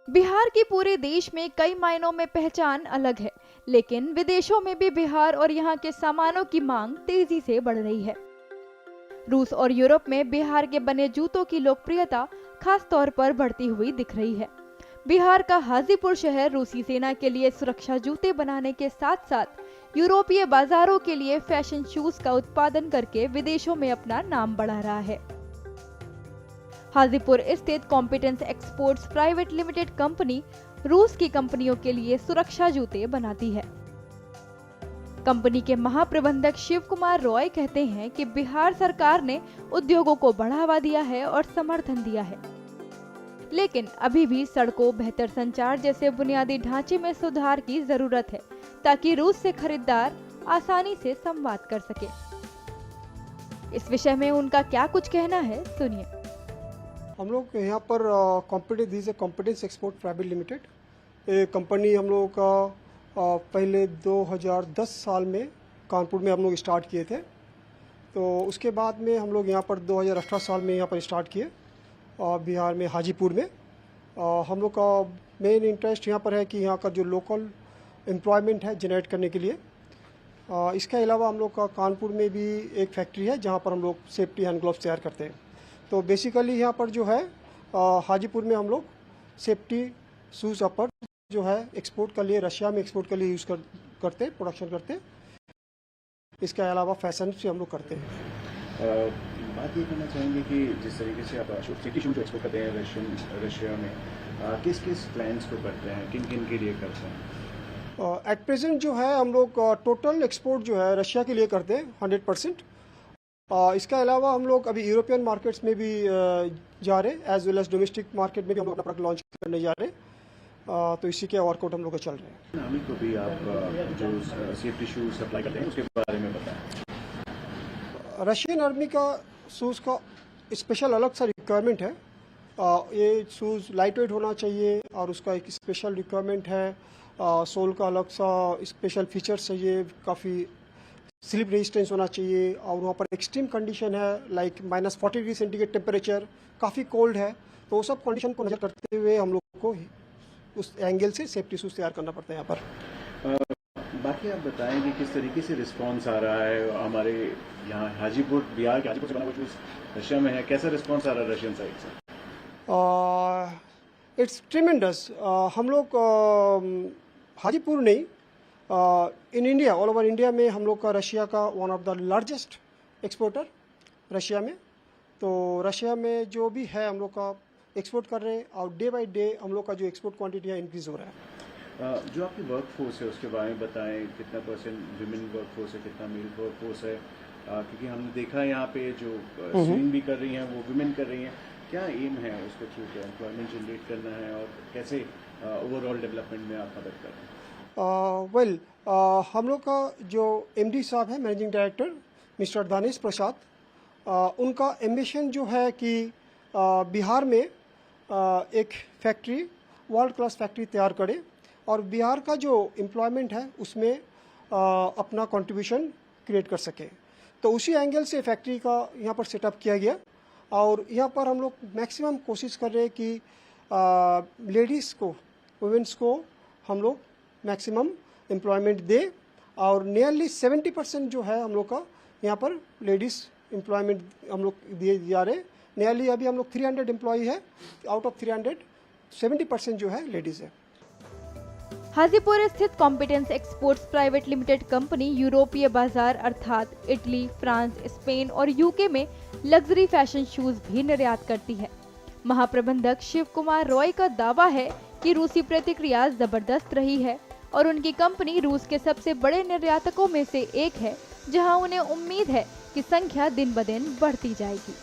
बिहार की पूरे देश में कई मायनों में पहचान अलग है, लेकिन विदेशों में भी बिहार और यहाँ के सामानों की मांग तेजी से बढ़ रही है। रूस और यूरोप में बिहार के बने जूतों की लोकप्रियता खास तौर पर बढ़ती हुई दिख रही है। बिहार का हाजीपुर शहर रूसी सेना के लिए सुरक्षा जूते बनाने के साथ साथ यूरोपीय बाजारों के लिए फैशन शूज का उत्पादन करके विदेशों में अपना नाम बढ़ा रहा है। हाजीपुर स्थित competence exports private limited company रूस की कंपनियों के लिए सुरक्षा जूते बनाती है। कंपनी के महाप्रबंधक शिव कुमार रॉय कहते हैं कि बिहार सरकार ने उद्योगों को बढ़ावा दिया है और समर्थन दिया है, लेकिन अभी भी सड़कों, बेहतर संचार जैसे बुनियादी ढांचे में सुधार की जरूरत है ताकि रूस से खरीदार आसानी से संवाद कर सके। इस विषय में उनका क्या कुछ कहना है, सुनिए। हम लोग यहाँ पर कॉम्पिटेंस एक्सपोर्ट प्राइवेट लिमिटेड ये कंपनी हम लोग का पहले 2010 साल में कानपुर में हम लोग स्टार्ट किए थे। तो उसके बाद में हम लोग यहाँ पर 2018 साल में यहाँ पर स्टार्ट किए बिहार में हाजीपुर में। हम लोग का मेन इंटरेस्ट यहाँ पर है कि यहाँ का जो लोकल एम्प्लॉयमेंट है जनरेट करने के लिए। इसके अलावा हम लोग का कानपुर में भी एक फैक्ट्री है जहाँ पर हम लोग सेफ्टी हैंड ग्लव्स तैयार करते हैं। तो बेसिकली यहाँ पर जो है हाजीपुर में हम लोग सेफ्टी शूज़ अपर जो है एक्सपोर्ट के लिए, रशिया में एक्सपोर्ट के लिए यूज़ करते प्रोडक्शन करते। इसके अलावा फैशन से हम लोग करते हैं। बात ये करना चाहेंगे कि जिस तरीके से आप सेफ्टी शूज़ एक्सपोर्ट करते हैं रशिया में, किस किस क्लाइंट्स को करते हैं, किन किन के लिए करते हैं? एट प्रेजेंट जो है हम लोग टोटल एक्सपोर्ट जो है रशिया के लिए करते हैं 100%। इसके अलावा हम लोग अभी यूरोपियन मार्केट्स में भी जा रहे हैं, as well as domestic market में भी हम लोग अपना प्रोडक्ट लॉन्च करने जा रहे हैं। तो इसी के वर्कआउट हम लोग चल रहे हैं। हमें को भी आप जो सेफ्टी शूज सप्लाई करते हैं उसके बारे में बताएं। रशियन आर्मी का शूज़ का स्पेशल अलग सा रिक्वायरमेंट है। ये शूज़ लाइट वेट होना चाहिए और उसका एक स्पेशल रिक्वायरमेंट है। सोल का अलग सा स्पेशल फीचर्स चाहिए, काफ़ी स्लिप रेजिस्टेंस होना चाहिए और वहाँ पर एक्सट्रीम कंडीशन है लाइक -40 डिग्री सेंटीग्रेड टेम्परेचर, काफ़ी कोल्ड है। तो वो सब कंडीशन को नज़र करते हुए हम लोग को उस एंगल से सेफ्टी शूज़ तैयार करना पड़ता है यहाँ पर। बाकी आप बताएं कि किस तरीके से रिस्पांस आ रहा है हमारे यहाँ हाजीपुर, बिहार के हाजीपुर से बना हुआ शूज़ रशिया में है, कैसा रिस्पांस आ रहा है रशियन साइड से? It's tremendous. हम लोग हाजीपुर नहीं, in India, all over India में हम लोग का रशिया का one of the largest exporter Russia में। तो रशिया में जो भी है हम लोग का एक्सपोर्ट कर रहे हैं और डे बाय डे हम लोग का जो एक्सपोर्ट क्वांटिटी है इंक्रीज हो रहा है। जो आपकी वर्क फोर्स है उसके बारे में बताएं, कितना % विमेन वर्क फोर्स है, कितना मेल वर्क फोर्स है? क्योंकि हमने देखा है यहाँ पे जो स्विमिंग भी कर रही हैं वो विमेन कर रही हैं। क्या एम है उसके थ्रू, क्या एम्प्लॉयमेंट जनरेट करना है और कैसे ओवरऑल डेवलपमेंट में आप मदद कर रहे हैं? हम लोग का जो MD साहब है, मैनेजिंग डायरेक्टर मिस्टर दानिश प्रसाद, उनका एम्बिशन जो है कि बिहार में एक फैक्ट्री, वर्ल्ड क्लास फैक्ट्री तैयार करे और बिहार का जो एम्प्लॉयमेंट है उसमें अपना कंट्रीब्यूशन क्रिएट कर सके। तो उसी एंगल से फैक्ट्री का यहाँ पर सेटअप किया गया और यहाँ पर हम लोग मैक्सिमम कोशिश कर रहे हैं कि लेडीज़ को, वुमेंस को हम लोग मैक्सिमम एम्प्लॉयमेंट दे और नियरली 70% जो है हम लोग का यहाँ पर लेडीज़ एम्प्लॉयमेंट हम लोग दिए जा रहे हैं। नियरली अभी हम लोग 300 एम्प्लॉई है, आउट ऑफ 300 70% जो है लेडीज़ है। हाजीपुर स्थित competence exports private limited company यूरोपीय बाजार अर्थात इटली, फ्रांस, स्पेन और यूके में लग्जरी फैशन शूज भी निर्यात करती है। महाप्रबंधक शिव कुमार रॉय का दावा है कि रूसी प्रतिक्रिया जबरदस्त रही है और उनकी कंपनी रूस के सबसे बड़े निर्यातकों में से एक है, जहां उन्हें उम्मीद है कि संख्या दिन ब दिन बढ़ती जाएगी।